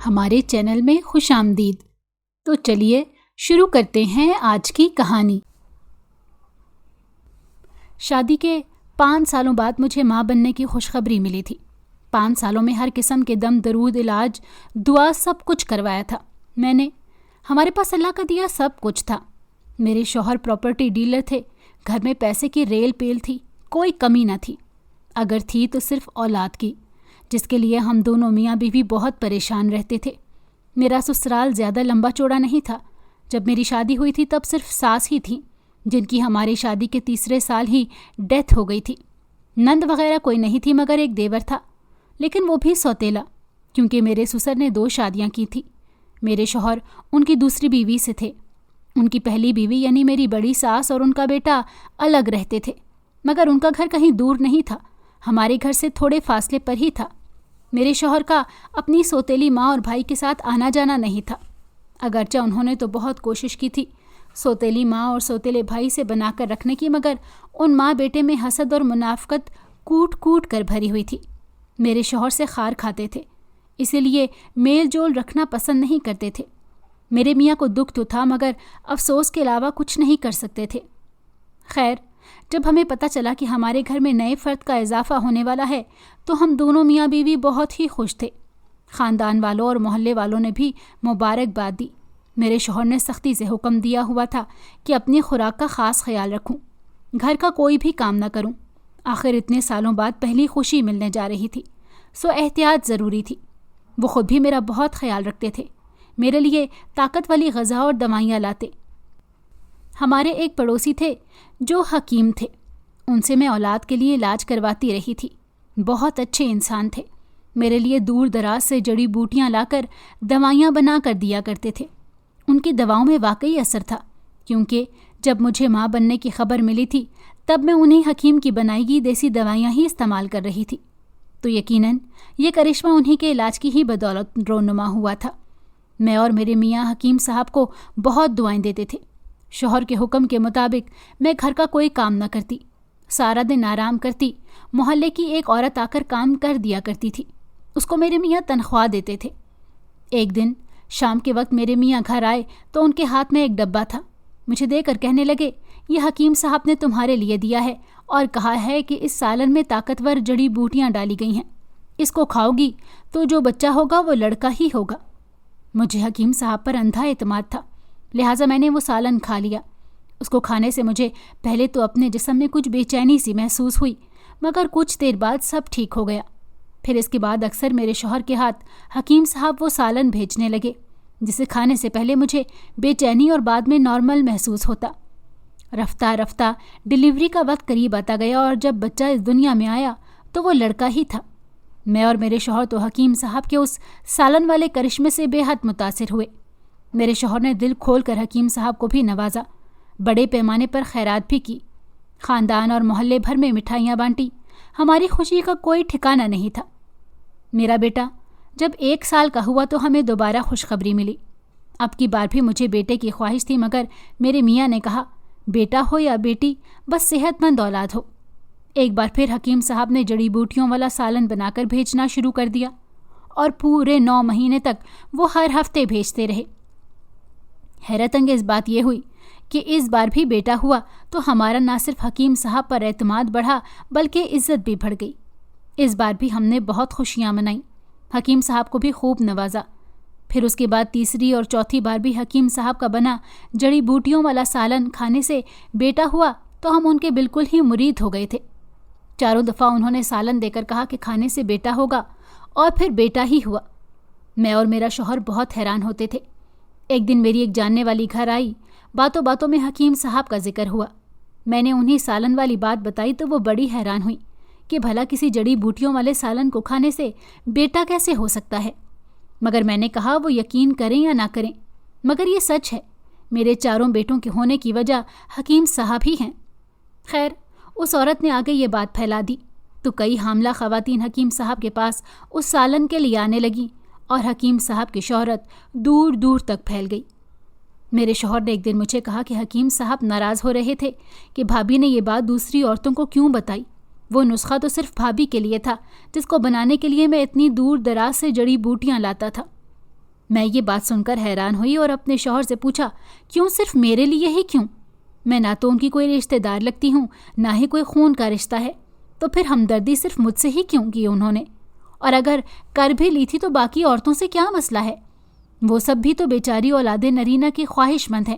ہمارے چینل میں خوش آمدید۔ تو چلیے شروع کرتے ہیں آج کی کہانی۔ شادی کے 5 سالوں بعد مجھے ماں بننے کی خوشخبری ملی تھی۔ 5 سالوں میں ہر قسم کے دم درود، علاج، دعا سب کچھ کروایا تھا میں نے۔ ہمارے پاس اللہ کا دیا سب کچھ تھا۔ میرے شوہر پراپرٹی ڈیلر تھے، گھر میں پیسے کی ریل پیل تھی، کوئی کمی نہ تھی، اگر تھی تو صرف اولاد کی، جس کے لیے ہم دونوں میاں بیوی بہت پریشان رہتے تھے۔ میرا سسرال زیادہ لمبا چوڑا نہیں تھا۔ جب میری شادی ہوئی تھی تب صرف ساس ہی تھیں، جن کی ہماری شادی کے تیسرے سال ہی ڈیتھ ہو گئی تھی۔ نند وغیرہ کوئی نہیں تھی مگر ایک دیور تھا، لیکن وہ بھی سوتیلا، کیونکہ میرے سسر نے 2 شادیاں کی تھی۔ میرے شوہر ان کی دوسری بیوی سے تھے۔ ان کی پہلی بیوی یعنی میری بڑی ساس اور ان کا بیٹا الگ رہتے تھے، مگر ان کا گھر کہیں دور نہیں تھا، ہمارے گھر سے تھوڑے فاصلے پر ہی تھا۔ میرے شوہر کا اپنی سوتیلی ماں اور بھائی کے ساتھ آنا جانا نہیں تھا، اگرچہ انہوں نے تو بہت کوشش کی تھی سوتیلی ماں اور سوتیلے بھائی سے بنا کر رکھنے کی، مگر ان ماں بیٹے میں حسد اور منافقت کوٹ کوٹ کر بھری ہوئی تھی۔ میرے شوہر سے خار کھاتے تھے، اسی لیے میل جول رکھنا پسند نہیں کرتے تھے۔ میرے میاں کو دکھ تو تھا مگر افسوس کے علاوہ کچھ نہیں کر سکتے تھے۔ خیر، جب ہمیں پتہ چلا کہ ہمارے گھر میں نئے فرد کا اضافہ ہونے والا ہے تو ہم دونوں میاں بیوی بہت ہی خوش تھے۔ خاندان والوں اور محلے والوں نے بھی مبارکباد دی۔ میرے شوہر نے سختی سے حکم دیا ہوا تھا کہ اپنی خوراک کا خاص خیال رکھوں، گھر کا کوئی بھی کام نہ کروں، آخر اتنے سالوں بعد پہلی خوشی ملنے جا رہی تھی، سو احتیاط ضروری تھی۔ وہ خود بھی میرا بہت خیال رکھتے تھے، میرے لیے طاقت والی غذا اور دوائیاں لاتے۔ ہمارے ایک پڑوسی تھے جو حکیم تھے، ان سے میں اولاد کے لیے علاج کرواتی رہی تھی۔ بہت اچھے انسان تھے، میرے لیے دور دراز سے جڑی بوٹیاں لا کر دوائیاں بنا کر دیا کرتے تھے۔ ان کی دواؤں میں واقعی اثر تھا، کیونکہ جب مجھے ماں بننے کی خبر ملی تھی تب میں انہیں حکیم کی بنائی گئی دیسی دوائیاں ہی استعمال کر رہی تھی، تو یقیناً یہ کرشمہ انہی کے علاج کی ہی بدولت رونما ہوا تھا۔ میں اور میرے میاں حکیم صاحب کو بہت دعائیں دیتے تھے۔ شوہر کے حکم کے مطابق میں گھر کا کوئی کام نہ کرتی، سارا دن آرام کرتی۔ محلے کی ایک عورت آ کر کام کر دیا کرتی تھی، اس کو میرے میاں تنخواہ دیتے تھے۔ ایک دن شام کے وقت میرے میاں گھر آئے تو ان کے ہاتھ میں ایک ڈبہ تھا، مجھے دے کر کہنے لگے، یہ حکیم صاحب نے تمہارے لیے دیا ہے اور کہا ہے کہ اس سالن میں طاقتور جڑی بوٹیاں ڈالی گئی ہیں، اس کو کھاؤ گی تو جو بچہ ہوگا وہ لڑکا ہی ہوگا۔ مجھے حکیم صاحب پر اندھا اعتماد تھا، لہٰذا میں نے وہ سالن کھا لیا۔ اس کو کھانے سے مجھے پہلے تو اپنے جسم میں کچھ بے چینی سی محسوس ہوئی، مگر کچھ دیر بعد سب ٹھیک ہو گیا۔ پھر اس کے بعد اکثر میرے شوہر کے ہاتھ حکیم صاحب وہ سالن بھیجنے لگے، جسے کھانے سے پہلے مجھے بے چینی اور بعد میں نارمل محسوس ہوتا۔ رفتہ رفتہ ڈیلیوری کا وقت قریب آتا گیا اور جب بچہ اس دنیا میں آیا تو وہ لڑکا ہی تھا۔ میں اور میرے شوہر تو حکیم صاحب کے اس سالن والے کرشمے سے بے حد متاثر ہوئے۔ میرے شوہر نے دل کھول کر حکیم صاحب کو بھی نوازا، بڑے پیمانے پر خیرات بھی کی، خاندان اور محلے بھر میں مٹھائیاں بانٹی۔ ہماری خوشی کا کوئی ٹھکانہ نہیں تھا۔ میرا بیٹا جب 1 سال کا ہوا تو ہمیں دوبارہ خوشخبری ملی۔ اب کی بار بھی مجھے بیٹے کی خواہش تھی، مگر میرے میاں نے کہا، بیٹا ہو یا بیٹی، بس صحت مند اولاد ہو۔ ایک بار پھر حکیم صاحب نے جڑی بوٹیوں والا سالن بنا کر بھیجنا شروع کر دیا اور پورے 9 مہینے تک وہ ہر ہفتے بھیجتے رہے۔ حیرت انگیز بات یہ ہوئی کہ اس بار بھی بیٹا ہوا تو ہمارا نہ صرف حکیم صاحب پر اعتماد بڑھا بلکہ عزت بھی بڑھ گئی۔ اس بار بھی ہم نے بہت خوشیاں منائیں، حکیم صاحب کو بھی خوب نوازا۔ پھر اس کے بعد تیسری اور چوتھی بار بھی حکیم صاحب کا بنا جڑی بوٹیوں والا سالن کھانے سے بیٹا ہوا تو ہم ان کے بالکل ہی مرید ہو گئے تھے۔ چاروں دفعہ انہوں نے سالن دے کر کہا کہ کھانے سے بیٹا ہوگا، اور پھر بیٹا ہی ہوا۔ میں اور میرا شوہر بہت حیران ہوتے تھے۔ ایک دن میری ایک جاننے والی گھر آئی، باتوں باتوں میں حکیم صاحب کا ذکر ہوا۔ میں نے انہیں سالن والی بات بتائی تو وہ بڑی حیران ہوئی کہ بھلا کسی جڑی بوٹیوں والے سالن کو کھانے سے بیٹا کیسے ہو سکتا ہے، مگر میں نے کہا وہ یقین کریں یا نہ کریں، مگر یہ سچ ہے، میرے 4 بیٹوں کے ہونے کی وجہ حکیم صاحب ہی ہیں۔ خیر، اس عورت نے آگے یہ بات پھیلا دی تو کئی حاملہ خواتین حکیم صاحب کے پاس اس سالن کے لیے آنے لگیں اور حکیم صاحب کی شہرت دور دور تک پھیل گئی۔ میرے شوہر نے ایک دن مجھے کہا کہ حکیم صاحب ناراض ہو رہے تھے کہ بھابی نے یہ بات دوسری عورتوں کو کیوں بتائی، وہ نسخہ تو صرف بھابی کے لیے تھا جس کو بنانے کے لیے میں اتنی دور دراز سے جڑی بوٹیاں لاتا تھا۔ میں یہ بات سن کر حیران ہوئی اور اپنے شوہر سے پوچھا، کیوں صرف میرے لیے ہی کیوں؟ میں نہ تو ان کی کوئی رشتہ دار لگتی ہوں، نہ ہی کوئی خون کا رشتہ ہے، تو پھر ہمدردی صرف مجھ سے ہی کیوں کی انہوں نے؟ اور اگر کر بھی لی تھی تو باقی عورتوں سے کیا مسئلہ ہے؟ وہ سب بھی تو بیچاری اولاد نرینہ کی خواہش مند ہیں۔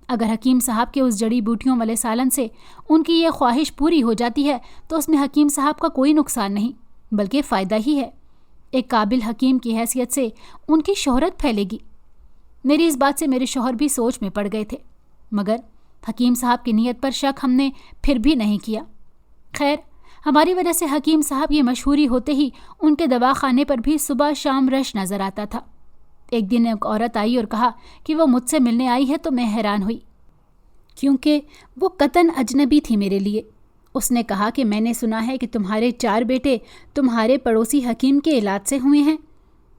اگر حکیم صاحب کے اس جڑی بوٹیوں والے سالن سے ان کی یہ خواہش پوری ہو جاتی ہے تو اس میں حکیم صاحب کا کوئی نقصان نہیں بلکہ فائدہ ہی ہے۔ ایک قابل حکیم کی حیثیت سے ان کی شہرت پھیلے گی۔ میری اس بات سے میرے شوہر بھی سوچ میں پڑ گئے تھے، مگر حکیم صاحب کی نیت پر شک ہم نے پھر بھی نہیں کیا۔ خیر، ہماری وجہ سے حکیم صاحب یہ مشہوری ہوتے ہی ان کے دواخانے پر بھی صبح شام رش نظر آتا تھا۔ ایک دن ایک عورت آئی اور کہا کہ وہ مجھ سے ملنے آئی ہے تو میں حیران ہوئی، کیونکہ وہ قطعاً اجنبی تھی میرے لیے۔ اس نے کہا کہ میں نے سنا ہے کہ تمہارے 4 بیٹے تمہارے پڑوسی حکیم کے علاج سے ہوئے ہیں۔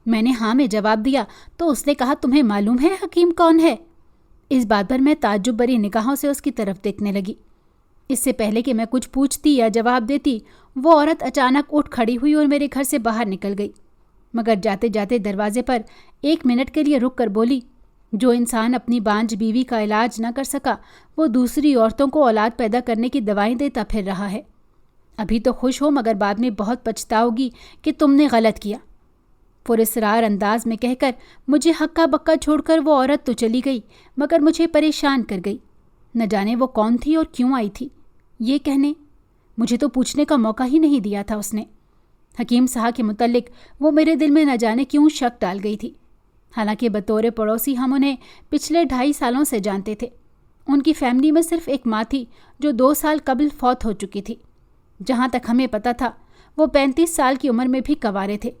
میں نے ہاں میں جواب دیا تو اس نے کہا، تمہیں معلوم ہے حکیم کون ہے؟ اس بات پر میں تعجب بری نگاہوں سے اس کی طرف دیکھنے لگی۔ اس سے پہلے کہ میں کچھ پوچھتی یا جواب دیتی، وہ عورت اچانک اٹھ کھڑی ہوئی اور میرے گھر سے باہر نکل گئی، مگر جاتے جاتے دروازے پر 1 منٹ کے لیے رک کر بولی، جو انسان اپنی بانجھ بیوی کا علاج نہ کر سکا وہ دوسری عورتوں کو اولاد پیدا کرنے کی دوائیں دیتا پھر رہا ہے۔ ابھی تو خوش ہو مگر بعد میں بہت پچھتاؤ گی کہ تم نے غلط کیا۔ پراسرار انداز میں کہہ کر مجھے ہکا بکا چھوڑ کر وہ عورت تو چلی گئی، مگر مجھے پریشان کر گئی۔ نہ جانے وہ کون تھی اور کیوں آئی تھی، یہ کہنے مجھے تو پوچھنے کا موقع ہی نہیں دیا تھا اس نے۔ حکیم صاحب کے متعلق وہ میرے دل میں نہ جانے کیوں شک ڈال گئی تھی، حالانکہ بطور پڑوسی ہم انہیں پچھلے 2.5 سالوں سے جانتے تھے۔ ان کی فیملی میں صرف ایک ماں تھی جو 2 سال قبل فوت ہو چکی تھی۔ جہاں تک ہمیں پتہ تھا وہ 35 سال کی عمر میں بھی کنوارے تھے۔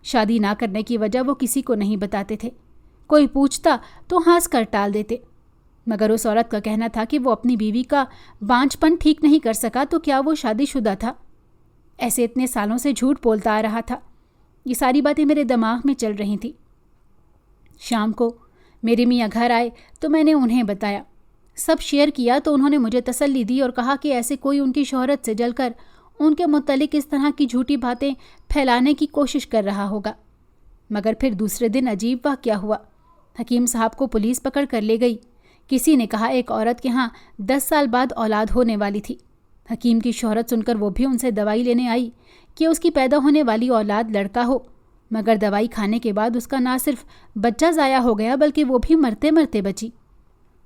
شادی نہ کرنے کی وجہ وہ کسی کو نہیں بتاتے تھے، کوئی پوچھتا تو ہنس کر ٹال دیتے، مگر اس عورت کا کہنا تھا کہ وہ اپنی بیوی کا بانجھ پن ٹھیک نہیں کر سکا تو کیا وہ شادی شدہ تھا؟ ایسے اتنے سالوں سے جھوٹ بولتا آ رہا تھا۔ یہ ساری باتیں میرے دماغ میں چل رہی تھیں۔ شام کو میرے میاں گھر آئے تو میں نے انہیں بتایا، سب شیئر کیا تو انہوں نے مجھے تسلی دی اور کہا کہ ایسے کوئی ان کی شہرت سے جل کر ان کے متعلق اس طرح کی جھوٹی باتیں پھیلانے کی کوشش کر رہا ہوگا۔ مگر پھر دوسرے دن عجیب واقعہ ہوا۔ حکیم صاحب کو پولیس پکڑ کر لے گئی۔ کسی نے کہا ایک عورت کے ہاں 10 سال بعد اولاد ہونے والی تھی۔ حکیم کی شہرت سن کر وہ بھی ان سے دوائی لینے آئی کہ اس کی پیدا ہونے والی اولاد لڑکا ہو، مگر دوائی کھانے کے بعد اس کا نہ صرف بچہ ضائع ہو گیا بلکہ وہ بھی مرتے مرتے بچی۔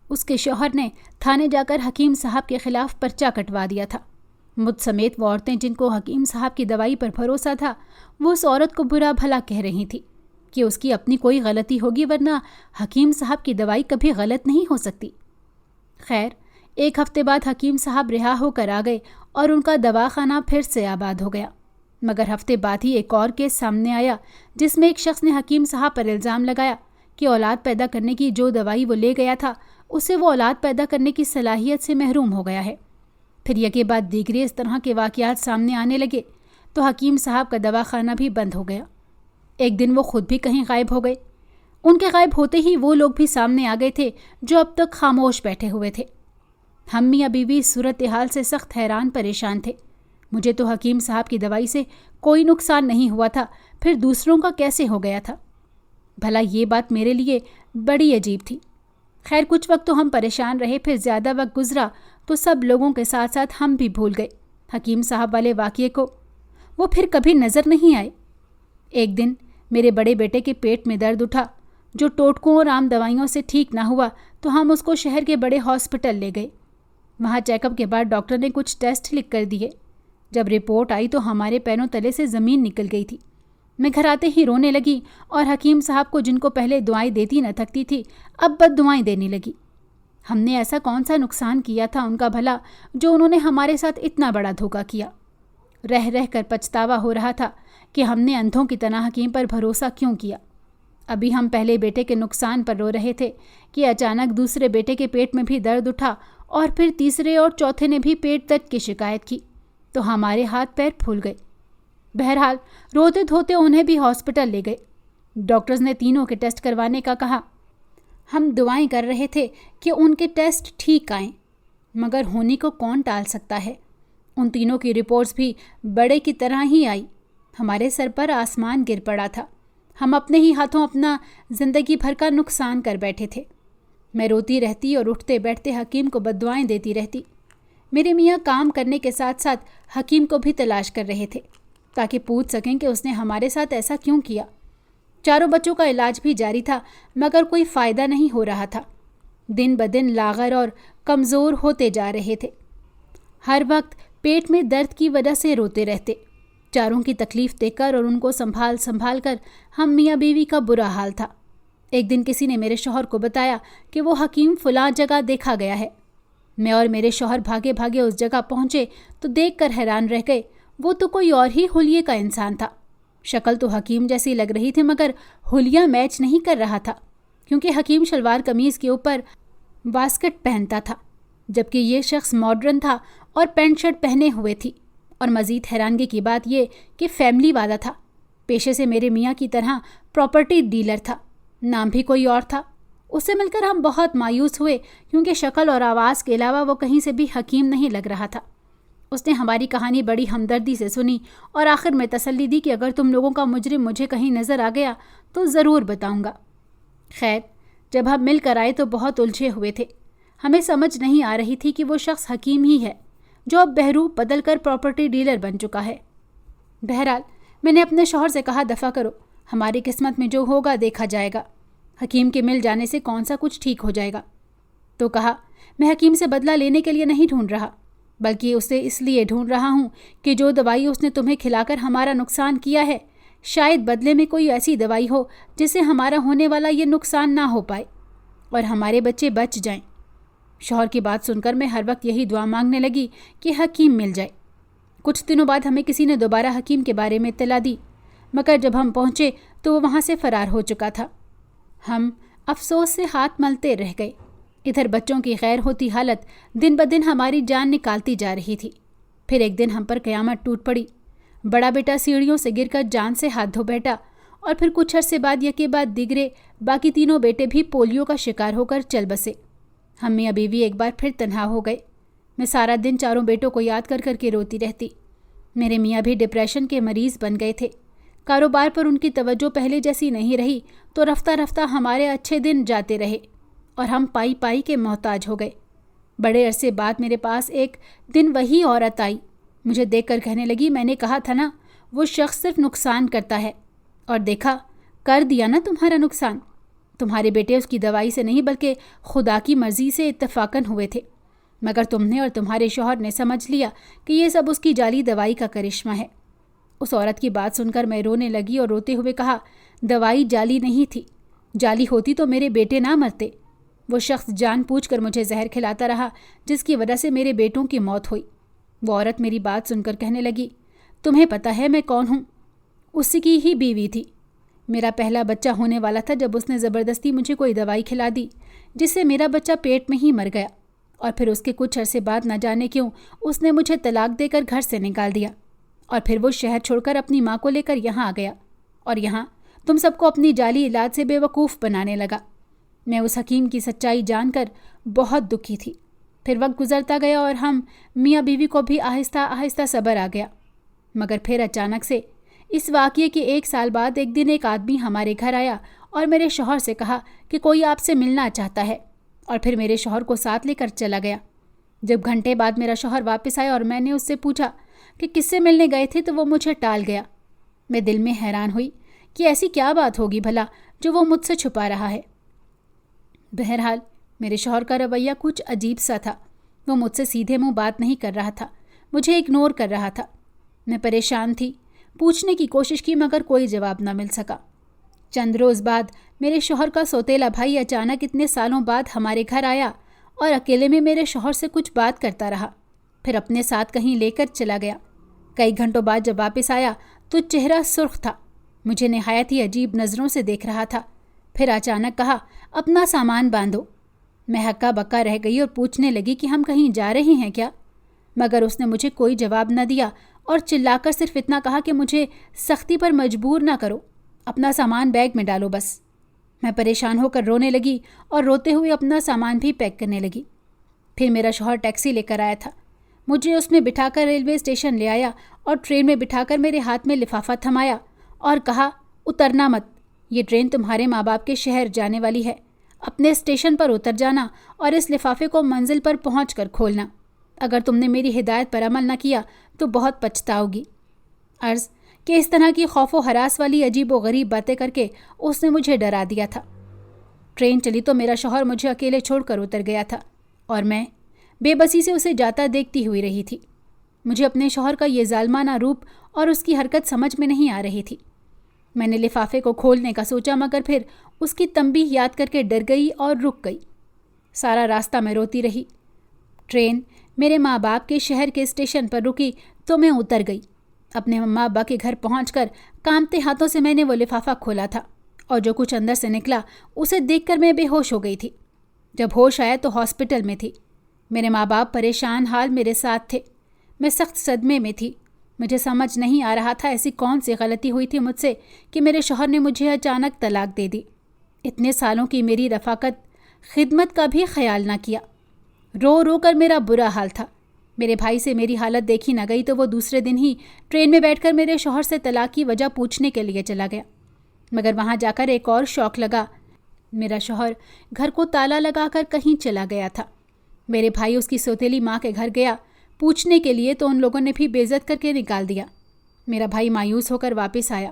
اس کے شوہر نے تھانے جا کر حکیم صاحب کے خلاف پرچہ کٹوا دیا تھا۔ مجھ سمیت وہ عورتیں جن کو حکیم صاحب کی دوائی پر بھروسہ تھا، وہ اس عورت کو برا بھلا کہہ رہی تھی کہ اس کی اپنی کوئی غلطی ہوگی ورنہ حکیم صاحب کی دوائی کبھی غلط نہیں ہو سکتی۔ خیر، 1 ہفتے بعد حکیم صاحب رہا ہو کر آ گئے اور ان کا دواخانہ پھر سے آباد ہو گیا، مگر ہفتے بعد ہی ایک اور کیس سامنے آیا جس میں ایک شخص نے حکیم صاحب پر الزام لگایا کہ اولاد پیدا کرنے کی جو دوائی وہ لے گیا تھا اسے وہ اولاد پیدا کرنے کی صلاحیت سے محروم ہو گیا ہے۔ پھر یکے بعد دیگرے اس طرح کے واقعات سامنے آنے لگے تو حکیم صاحب کا دواخانہ بھی بند ہو گیا۔ ایک دن وہ خود بھی کہیں غائب ہو گئے۔ ان کے غائب ہوتے ہی وہ لوگ بھی سامنے آ گئے تھے جو اب تک خاموش بیٹھے ہوئے تھے۔ ہم میاں بیوی صورتحال سے سخت حیران پریشان تھے۔ مجھے تو حکیم صاحب کی دوائی سے کوئی نقصان نہیں ہوا تھا، پھر دوسروں کا کیسے ہو گیا تھا؟ بھلا یہ بات میرے لیے بڑی عجیب تھی۔ خیر، کچھ وقت تو ہم پریشان رہے، پھر زیادہ وقت گزرا تو سب لوگوں کے ساتھ ساتھ ہم بھی بھول گئے حکیم صاحب والے واقعے کو۔ وہ پھر کبھی نظر نہیں آئے۔ ایک دن میرے بڑے بیٹے کے پیٹ میں درد اٹھا، جو ٹوٹکوں اور عام دوائیوں سے ٹھیک نہ ہوا تو ہم اس کو شہر کے بڑے ہاسپٹل لے گئے۔ وہاں چیک اپ کے بعد ڈاکٹر نے کچھ ٹیسٹ لکھ کر دیے۔ جب رپورٹ آئی تو ہمارے پیروں تلے سے زمین نکل گئی تھی۔ میں گھر آتے ہی رونے لگی اور حکیم صاحب کو جن کو پہلے دعائیں دیتی نہ تھکتی تھی اب بد دعائیں دینے لگی۔ ہم نے ایسا کون سا نقصان کیا تھا ان کا بھلا جو انہوں نے ہمارے ساتھ اتنا بڑا دھوکہ کیا؟ رہ رہ کر پچھتاوا ہو رہا تھا کہ ہم نے اندھوں کی طرح حکیم پر بھروسہ کیوں کیا۔ ابھی ہم پہلے بیٹے کے نقصان پر رو رہے تھے کہ اچانک دوسرے بیٹے کے پیٹ میں بھی درد اٹھا اور پھر تیسرے اور چوتھے نے بھی پیٹ درد کی شکایت کی تو ہمارے ہاتھ پیر پھول گئے۔ بہرحال روتے دھوتے انہیں بھی ہاسپٹل لے گئے۔ ڈاکٹرز نے تینوں کے ٹیسٹ کروانے کا کہا۔ ہم دعائیں کر رہے تھے کہ ان کے ٹیسٹ ٹھیک آئیں، مگر ہونے کو کون ٹال سکتا ہے؟ ان تینوں کی رپورٹس بھی بڑے کی طرح ہی آئی۔ ہمارے سر پر آسمان گر پڑا تھا۔ ہم اپنے ہی ہاتھوں اپنا زندگی بھر کا نقصان کر بیٹھے تھے۔ میں روتی رہتی اور اٹھتے بیٹھتے حکیم کو بددعائیں دیتی رہتی۔ میرے میاں کام کرنے کے ساتھ ساتھ حکیم کو بھی تلاش کر رہے تھے تاکہ پوچھ سکیں کہ اس نے ہمارے ساتھ ایسا کیوں کیا۔ چاروں بچوں کا علاج بھی جاری تھا مگر کوئی فائدہ نہیں ہو رہا تھا۔ دن بدن لاغر اور کمزور ہوتے جا رہے تھے۔ ہر وقت پیٹ میں درد کی وجہ سے روتے رہتے۔ چاروں کی تکلیف دیکھ کر اور ان کو سنبھال کر ہم میاں بیوی کا برا حال تھا۔ ایک دن کسی نے میرے شوہر کو بتایا کہ وہ حکیم فلاں جگہ دیکھا گیا ہے۔ میں اور میرے شوہر بھاگے بھاگے اس جگہ پہنچے تو دیکھ کر حیران رہ گئے۔ وہ تو کوئی اور ہی حلیے کا انسان تھا۔ شکل تو حکیم جیسی لگ رہی تھی مگر حلیہ میچ نہیں کر رہا تھا، کیونکہ حکیم شلوار قمیض کے اوپر واسکٹ پہنتا تھا جبکہ یہ شخص ماڈرن تھا اور پینٹ شرٹ پہنے ہوئے تھی۔ اور مزید حیرانگی کی بات یہ کہ فیملی والا تھا۔ پیشے سے میرے میاں کی طرح پراپرٹی ڈیلر تھا، نام بھی کوئی اور تھا۔ اس سے مل کر ہم بہت مایوس ہوئے کیونکہ شکل اور آواز کے علاوہ وہ کہیں سے بھی حکیم نہیں لگ رہا تھا۔ اس نے ہماری کہانی بڑی ہمدردی سے سنی اور آخر میں تسلی دی کہ اگر تم لوگوں کا مجرم مجھے کہیں نظر آ گیا تو ضرور بتاؤں گا۔ خیر، جب ہم مل کر آئے تو بہت الجھے ہوئے تھے۔ ہمیں سمجھ نہیں آ رہی تھی کہ وہ شخص حکیم ہی ہے جو اب بہروپ بدل کر پراپرٹی ڈیلر بن چکا ہے۔ بہرحال میں نے اپنے شوہر سے کہا دفع کرو، ہماری قسمت میں جو ہوگا دیکھا جائے گا، حکیم کے مل جانے سے کون سا کچھ ٹھیک ہو جائے گا۔ تو کہا میں حکیم سے بدلہ لینے کے لیے نہیں ڈھونڈ رہا، بلکہ اسے اس لیے ڈھونڈ رہا ہوں کہ جو دوائی اس نے تمہیں کھلا کر ہمارا نقصان کیا ہے، شاید بدلے میں کوئی ایسی دوائی ہو جس سے ہمارا ہونے والا یہ نقصان نہ ہو پائے اور ہمارے بچے بچ جائیں۔ شوہر کی بات سن کر میں ہر وقت یہی دعا مانگنے لگی کہ حکیم مل جائے۔ کچھ دنوں بعد ہمیں کسی نے دوبارہ حکیم کے بارے میں اطلاع دی، مگر جب ہم پہنچے تو وہ وہاں سے فرار ہو چکا تھا۔ ہم افسوس سے ہاتھ ملتے رہ گئے۔ ادھر بچوں کی غیر ہوتی حالت دن بدن ہماری جان نکالتی جا رہی تھی۔ پھر ایک دن ہم پر قیامت ٹوٹ پڑی۔ بڑا بیٹا سیڑھیوں سے گر کر جان سے ہاتھ دھو بیٹھا اور پھر کچھ عرصے بعد یکے بعد دیگرے باقی تینوں بیٹے بھی پولیو کا شکار ہو کر چل بسے۔ ہم میاں بیوی ایک بار پھر تنہا ہو گئے۔ میں سارا دن چاروں بیٹوں کو یاد کر کے روتی رہتی۔ میرے میاں بھی ڈپریشن کے مریض بن گئے تھے۔ کاروبار پر ان کی توجہ پہلے جیسی نہیں رہی تو رفتہ رفتہ ہمارے اچھے دن جاتے رہے اور ہم پائی پائی کے محتاج ہو گئے۔ بڑے عرصے بعد میرے پاس ایک دن وہی عورت آئی، مجھے دیکھ کر کہنے لگی میں نے کہا تھا نا وہ شخص صرف نقصان کرتا ہے، اور دیکھا کر دیا نا تمہارا نقصان۔ تمہارے بیٹے اس کی دوائی سے نہیں بلکہ خدا کی مرضی سے اتفاقاً ہوئے تھے، مگر تم نے اور تمہارے شوہر نے سمجھ لیا کہ یہ سب اس کی جعلی دوائی کا کرشمہ ہے۔ اس عورت کی بات سن کر میں رونے لگی اور روتے ہوئے کہا دوائی جعلی نہیں تھی، جعلی ہوتی تو میرے بیٹے نہ مرتے۔ وہ شخص جان پوچھ کر مجھے زہر کھلاتا رہا جس کی وجہ سے میرے بیٹوں کی موت ہوئی۔ وہ عورت میری بات سن کر کہنے لگی تمہیں پتہ ہے میں کون ہوں؟ اس کی ہی بیوی تھی۔ میرا پہلا بچہ ہونے والا تھا جب اس نے زبردستی مجھے کوئی دوائی کھلا دی جس سے میرا بچہ پیٹ میں ہی مر گیا، اور پھر اس کے کچھ عرصے بعد نہ جانے کیوں اس نے مجھے طلاق دے کر گھر سے نکال دیا، اور پھر وہ شہر چھوڑ کر اپنی ماں کو لے کر یہاں آ گیا، اور یہاں تم سب کو اپنی جعلی علاج سے بے وقوف بنانے لگا۔ میں اس حکیم کی سچائی جان کر بہت دکھی تھی۔ پھر وقت گزرتا گیا اور ہم میاں بیوی کو بھی آہستہ آہستہ صبر آ گیا، مگر پھر اچانک سے اس واقعے کے 1 سال بعد ایک دن ایک آدمی ہمارے گھر آیا اور میرے شوہر سے کہا کہ کوئی آپ سے ملنا چاہتا ہے، اور پھر میرے شوہر کو ساتھ لے کر چلا گیا۔ جب گھنٹے بعد میرا شوہر واپس آیا اور میں نے اس سے پوچھا کہ کس سے ملنے گئے تھے تو وہ مجھے ٹال گیا۔ میں دل میں حیران ہوئی کہ ایسی کیا بات ہوگی بھلا جو وہ مجھ سے چھپا رہا ہے۔ بہرحال میرے شوہر کا رویہ کچھ عجیب سا تھا۔ وہ مجھ سے سیدھے منہ بات نہیں کر رہا تھا، مجھے اگنور کر رہا تھا۔ میں پریشان تھی، پوچھنے کی کوشش کی مگر کوئی جواب نہ مل سکا۔ چند روز بعد میرے شوہر کا سوتیلا بھائی اچانک اتنے سالوں بعد ہمارے گھر آیا اور اکیلے میں میرے شوہر سے کچھ بات کرتا رہا، پھر اپنے ساتھ کہیں لے کر چلا گیا۔ کئی گھنٹوں بعد جب واپس آیا تو چہرہ سرخ تھا، مجھے نہایت ہی عجیب نظروں سے دیکھ رہا تھا۔ پھر اچانک کہا اپنا سامان باندھو۔ میں ہکا بکا رہ گئی اور پوچھنے لگی کہ ہم کہیں جا رہے ہیں کیا، مگر اس نے مجھے کوئی جواب نہ دیا اور چلا کر صرف اتنا کہا کہ مجھے سختی پر مجبور نہ کرو، اپنا سامان بیگ میں ڈالو بس۔ میں پریشان ہو کر رونے لگی اور روتے ہوئے اپنا سامان بھی پیک کرنے لگی۔ پھر میرا شوہر ٹیکسی لے کر آیا تھا، مجھے اس میں بٹھا کر ریلوے اسٹیشن لے آیا اور ٹرین میں بٹھا کر میرے ہاتھ میں لفافہ تھمایا اور کہا اترنا مت، یہ ٹرین تمہارے ماں باپ کے شہر جانے والی ہے. اپنے اسٹیشن پر اتر جانا اور اس لفافے کو منزل پر پہنچ کر کھولنا. اگر تم نے میری ہدایت پر عمل نہ کیا تو بہت پچھتاؤ گی. عرض کہ اس طرح کی خوف و ہراس والی عجیب و غریب باتیں کر کے اس نے مجھے ڈرا دیا تھا. ٹرین چلی تو میرا شوہر مجھے اکیلے چھوڑ کر اتر گیا تھا اور میں بے بسی سے اسے جاتا دیکھتی ہوئی رہی تھی. مجھے اپنے شوہر کا یہ ظالمانہ روپ اور اس کی حرکت سمجھ میں نہیں آ رہی تھی. میں نے لفافے کو کھولنے کا سوچا مگر پھر اس کی تنبیہ یاد کر کے ڈر گئی اور رک گئی. سارا راستہ میں روتی رہی. ٹرین میرے ماں باپ کے شہر کے اسٹیشن پر رکی تو میں اتر گئی. اپنے ماں ابا کے گھر پہنچ کر کانپتے ہاتھوں سے میں نے وہ لفافہ کھولا تھا اور جو کچھ اندر سے نکلا اسے دیکھ کر میں بے ہوش ہو گئی تھی. جب ہوش آیا تو ہاسپٹل میں تھی. میرے ماں باپ پریشان حال میرے ساتھ تھے. میں سخت صدمے میں تھی. مجھے سمجھ نہیں آ رہا تھا ایسی کون سی غلطی ہوئی تھی مجھ سے کہ میرے شوہر نے مجھے اچانک طلاق دے دی. اتنے سالوں کی میری رفاقت خدمت کا بھی خیال نہ کیا. رو رو کر میرا برا حال تھا. میرے بھائی سے میری حالت دیکھی نہ گئی تو وہ دوسرے دن ہی ٹرین میں بیٹھ کر میرے شوہر سے طلاق کی وجہ پوچھنے کے لیے چلا گیا. مگر وہاں جا کر ایک اور شوق لگا. میرا شوہر گھر کو تالا لگا کر کہیں چلا گیا تھا. میرے بھائی اس کی سوتیلی ماں کے گھر گیا پوچھنے کے لیے تو ان لوگوں نے بھی بے عزت کر کے نکال دیا. میرا بھائی مایوس ہو کر واپس آیا.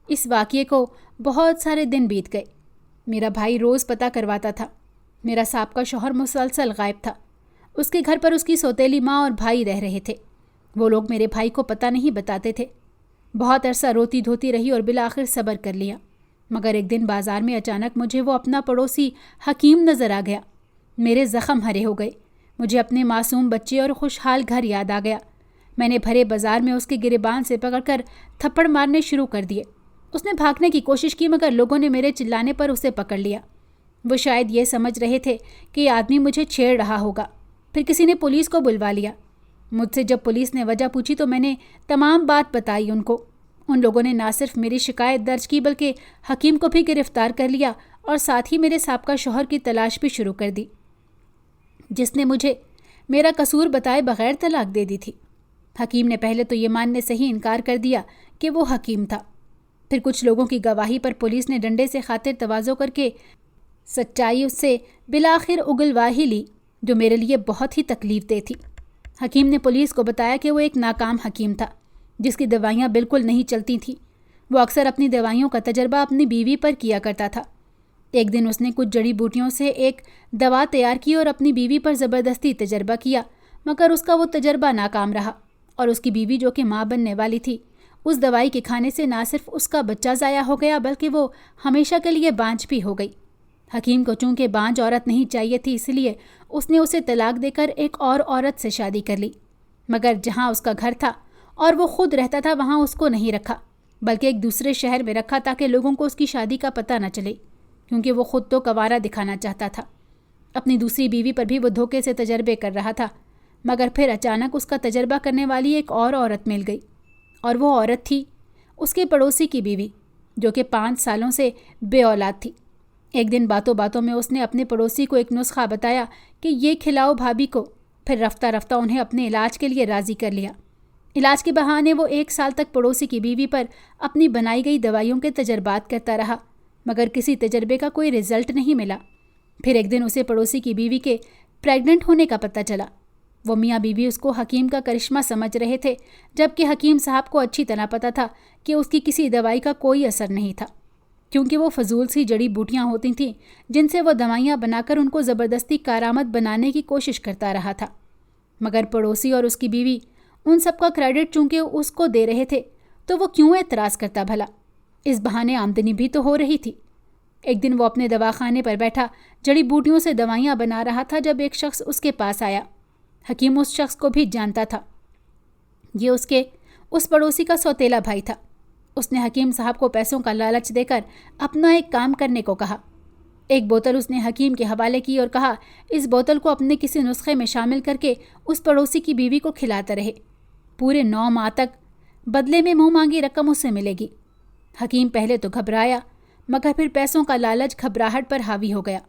اس واقعے کو بہت سارے دن بیت گئے. میرا بھائی روز پتہ کرواتا تھا. میرا سابقہ شوہر مسلسل غائب تھا. اس کے گھر پر اس کی سوتیلی ماں اور بھائی رہ رہے تھے. وہ لوگ میرے بھائی کو پتہ نہیں بتاتے تھے. بہت عرصہ روتی دھوتی رہی اور بالآخر صبر کر لیا. مگر ایک دن بازار میں اچانک مجھے وہ اپنا پڑوسی حکیم نظر آ گیا. میرے زخم ہرے ہو گئے. مجھے اپنے معصوم بچے اور خوشحال گھر یاد آ گیا. میں نے بھرے بازار میں اس کے گریبان سے پکڑ کر تھپڑ مارنے شروع کر دیے. اس نے بھاگنے کی کوشش کی مگر لوگوں نے میرے چلانے پر اسے پکڑ لیا. وہ شاید یہ سمجھ رہے تھے کہ یہ آدمی مجھے چھیڑ رہا ہوگا. پھر کسی نے پولیس کو بلوا لیا. مجھ سے جب پولیس نے وجہ پوچھی تو میں نے تمام بات بتائی ان کو. ان لوگوں نے نہ صرف میری شکایت درج کی بلکہ حکیم کو بھی گرفتار کر لیا اور ساتھ ہی میرے سابقہ شوہر کی تلاش بھی شروع کر دی جس نے مجھے میرا قصور بتائے بغیر طلاق دے دی تھی. حکیم نے پہلے تو یہ ماننے سے ہی انکار کر دیا کہ وہ حکیم تھا. پھر کچھ لوگوں کی گواہی پر پولیس نے ڈنڈے سے خاطر تواضع کر کے سچائی اس سے بالآخر اگلوا ہی لی جو میرے لیے بہت ہی تکلیف دہ تھی. حکیم نے پولیس کو بتایا کہ وہ ایک ناکام حکیم تھا جس کی دوائیاں بالکل نہیں چلتی تھیں. وہ اکثر اپنی دوائیوں کا تجربہ اپنی بیوی پر کیا کرتا تھا. ایک دن اس نے کچھ جڑی بوٹیوں سے ایک دوا تیار کی اور اپنی بیوی پر زبردستی تجربہ کیا مگر اس کا وہ تجربہ ناکام رہا اور اس کی بیوی جو کہ ماں بننے والی تھی اس دوائی کے کھانے سے نہ صرف اس کا بچہ ضائع ہو گیا بلکہ وہ ہمیشہ کے لیے بانجھ بھی ہو گئی. حکیم کو چونکہ بانجھ عورت نہیں چاہیے تھی اس لیے اس نے اسے طلاق دے کر ایک اور عورت سے شادی کر لی. مگر جہاں اس کا گھر تھا اور وہ خود رہتا تھا وہاں اس کو نہیں رکھا بلکہ ایک دوسرے شہر میں رکھا تاکہ لوگوں کو اس کی شادی کا پتہ نہ چلے کیونکہ وہ خود تو کنوارا دکھانا چاہتا تھا. اپنی دوسری بیوی پر بھی وہ دھوکے سے تجربے کر رہا تھا مگر پھر اچانک اس کا تجربہ کرنے والی ایک اور عورت مل گئی اور وہ عورت تھی اس کے پڑوسی کی بیوی جو کہ 5 سالوں سے بے اولاد تھی. ایک دن باتوں باتوں میں اس نے اپنے پڑوسی کو ایک نسخہ بتایا کہ یہ کھلاؤ بھابھی کو. پھر رفتہ رفتہ انہیں اپنے علاج کے لیے راضی کر لیا. علاج کے بہانے وہ 1 سال تک پڑوسی کی بیوی پر اپنی بنائی گئی دوائیوں کے تجربات کرتا رہا مگر کسی تجربے کا کوئی رزلٹ نہیں ملا. پھر ایک دن اسے پڑوسی کی بیوی کے پریگننٹ ہونے کا پتہ چلا. وہ میاں بیوی اس کو حکیم کا کرشمہ سمجھ رہے تھے جبکہ حکیم صاحب کو اچھی طرح پتہ تھا کہ اس کی کسی دوائی کا کوئی اثر نہیں تھا کیونکہ وہ فضول سی جڑی بوٹیاں ہوتی تھیں جن سے وہ دوائیاں بنا کر ان کو زبردستی کارآمد بنانے کی کوشش کرتا رہا تھا. مگر پڑوسی اور اس کی بیوی ان سب کا کریڈٹ چونکہ اس کو دے رہے تھے تو وہ کیوں اعتراض کرتا بھلا. اس بہانے آمدنی بھی تو ہو رہی تھی. ایک دن وہ اپنے دواخانے پر بیٹھا جڑی بوٹیوں سے دوائیاں بنا رہا تھا جب ایک شخص اس کے پاس آیا. حکیم اس شخص کو بھی جانتا تھا. یہ اس پڑوسی کا سوتیلا بھائی تھا. اس نے حکیم صاحب کو پیسوں کا لالچ دے کر اپنا ایک کام کرنے کو کہا. ایک بوتل اس نے حکیم کے حوالے کی اور کہا اس بوتل کو اپنے کسی نسخے میں شامل کر کے اس پڑوسی کی بیوی کو کھلاتا رہے. پورے 9 ماہ تک بدلے میں منہ مانگی رقم اس سے ملے گی. حکیم پہلے تو گھبرایا مگر پھر پیسوں کا لالچ گھبراہٹ پر حاوی ہو گیا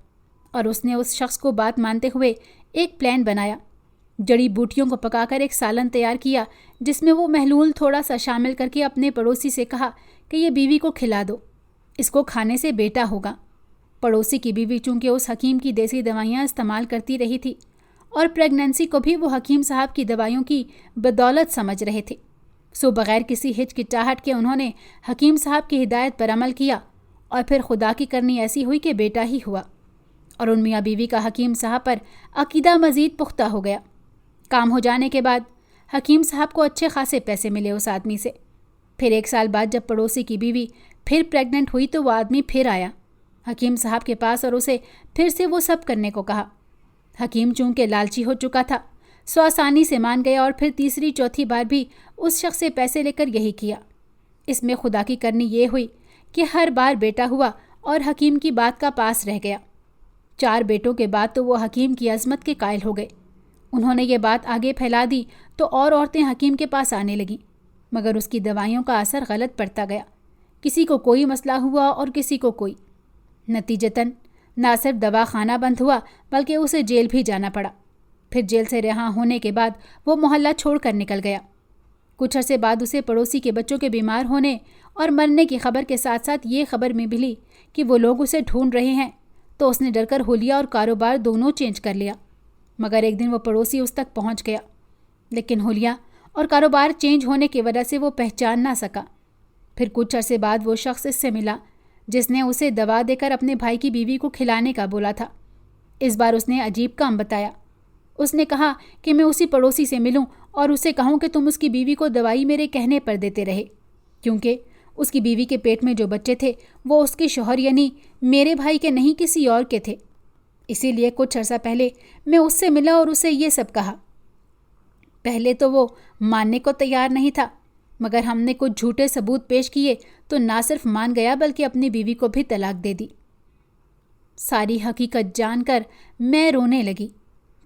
اور اس نے اس شخص کو بات مانتے ہوئے ایک پلان بنایا. جڑی بوٹیوں کو پکا کر ایک سالن تیار کیا جس میں وہ محلول تھوڑا سا شامل کر کے اپنے پڑوسی سے کہا کہ یہ بیوی کو کھلا دو. اس کو کھانے سے بیٹا ہوگا۔ پڑوسی کی بیوی چونکہ اس حکیم کی دیسی دوائیاں استعمال کرتی رہی تھی اور پریگننسی کو بھی وہ حکیم صاحب کی دوائیوں کی بدولت سمجھ رہے تھے، سو بغیر کسی ہچکچاہٹ کے انہوں نے حکیم صاحب کی ہدایت پر عمل کیا اور پھر خدا کی کرنی ایسی ہوئی کہ بیٹا ہی ہوا، اور ان میاں بیوی کا حکیم صاحب پر عقیدہ مزید پختہ ہو گیا۔ کام ہو جانے کے بعد حکیم صاحب کو اچھے خاصے پیسے ملے اس آدمی سے۔ پھر 1 سال بعد جب پڑوسی کی بیوی پھر پریگننٹ ہوئی تو وہ آدمی پھر آیا حکیم صاحب کے پاس اور اسے پھر سے وہ سب کرنے کو کہا۔ حکیم چونکہ لالچی ہو چکا تھا سو آسانی سے مان گیا اور پھر تیسری چوتھی بار بھی اس شخص سے پیسے لے کر یہی کیا۔ اس میں خدا کی کرنی یہ ہوئی کہ ہر بار بیٹا ہوا اور حکیم کی بات کا پاس رہ گیا۔ 4 بیٹوں کے بعد تو وہ حکیم کی عظمت کے قائل ہو گئے۔ انہوں نے یہ بات آگے پھیلا دی تو اور عورتیں حکیم کے پاس آنے لگیں، مگر اس کی دوائیوں کا اثر غلط پڑتا گیا۔ کسی کو کوئی مسئلہ ہوا اور کسی کو کوئی۔ نتیجتاً نہ صرف دوا خانہ بند ہوا بلکہ اسے جیل بھی جانا پڑا۔ پھر جیل سے رہا ہونے کے بعد وہ محلہ چھوڑ کر نکل گیا۔ کچھ عرصے بعد اسے پڑوسی کے بچوں کے بیمار ہونے اور مرنے کی خبر کے ساتھ ساتھ یہ خبر بھی ملی کہ وہ لوگ اسے ڈھونڈ رہے ہیں، تو اس نے ڈر کر حلیہ اور کاروبار دونوں چینج کر لیا۔ مگر ایک دن وہ پڑوسی اس تک پہنچ گیا، لیکن حلیہ اور کاروبار چینج ہونے کی وجہ سے وہ پہچان نہ سکا۔ پھر کچھ عرصے بعد وہ شخص اس سے ملا جس نے اسے دوا دے کر اپنے بھائی کی بیوی کو کھلانے کا بولا تھا۔ اس بار اس نے عجیب کام بتایا۔ اس نے کہا کہ میں اسی پڑوسی سے ملوں اور اسے کہوں کہ تم اس کی بیوی کو دوائی میرے کہنے پر دیتے رہے، کیونکہ اس کی بیوی کے پیٹ میں جو بچے تھے وہ اس کے شوہر یعنی میرے بھائی کے نہیں کسی اور کے تھے۔ اسی لیے کچھ عرصہ پہلے میں اس سے ملا اور اسے یہ سب کہا۔ پہلے تو وہ ماننے کو تیار نہیں تھا، مگر ہم نے کچھ جھوٹے ثبوت پیش کیے تو نہ صرف مان گیا بلکہ اپنی بیوی کو بھی طلاق دے دی۔ ساری حقیقت جان کر میں رونے لگی۔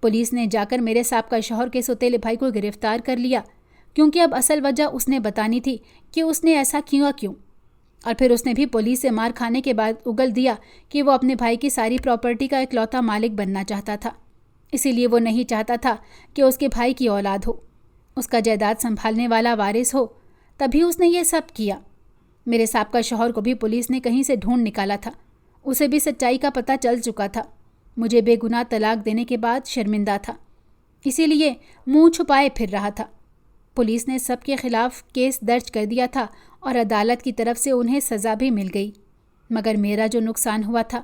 پولیس نے جا کر میرے سابقہ شوہر کے سوتیلے بھائی کو گرفتار کر لیا، کیونکہ اب اصل وجہ اس نے بتانی تھی کہ اس نے ایسا کیوں، اور پھر اس نے بھی پولیس سے مار کھانے کے بعد اگل دیا کہ وہ اپنے بھائی کی ساری پراپرٹی کا اکلوتا مالک بننا چاہتا تھا، اسی لیے وہ نہیں چاہتا تھا کہ اس کے بھائی کی اولاد ہو، اس کا جائیداد سنبھالنے والا وارث ہو، تبھی اس نے یہ سب کیا۔ میرے سابقہ شوہر کو بھی پولیس نے کہیں سے ڈھونڈ نکالا تھا، اسے بھی سچائی کا پتہ چل چکا تھا۔ مجھے بے گناہ طلاق دینے کے بعد شرمندہ تھا، اسی لیے منہ چھپائے پھر رہا تھا۔ پولیس نے سب کے خلاف کیس درج کر دیا تھا اور عدالت کی طرف سے انہیں سزا بھی مل گئی، مگر میرا جو نقصان ہوا تھا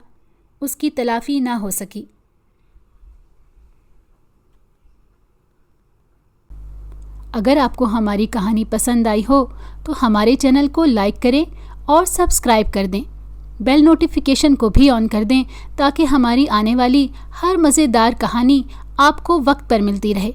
اس کی تلافی نہ ہو سکی۔ اگر آپ کو ہماری کہانی پسند آئی ہو تو ہمارے چینل کو لائک کریں اور سبسکرائب کر دیں، بیل نوٹیفیکیشن کو بھی آن کر دیں تاکہ ہماری آنے والی ہر مزیدار کہانی آپ کو وقت پر ملتی رہے۔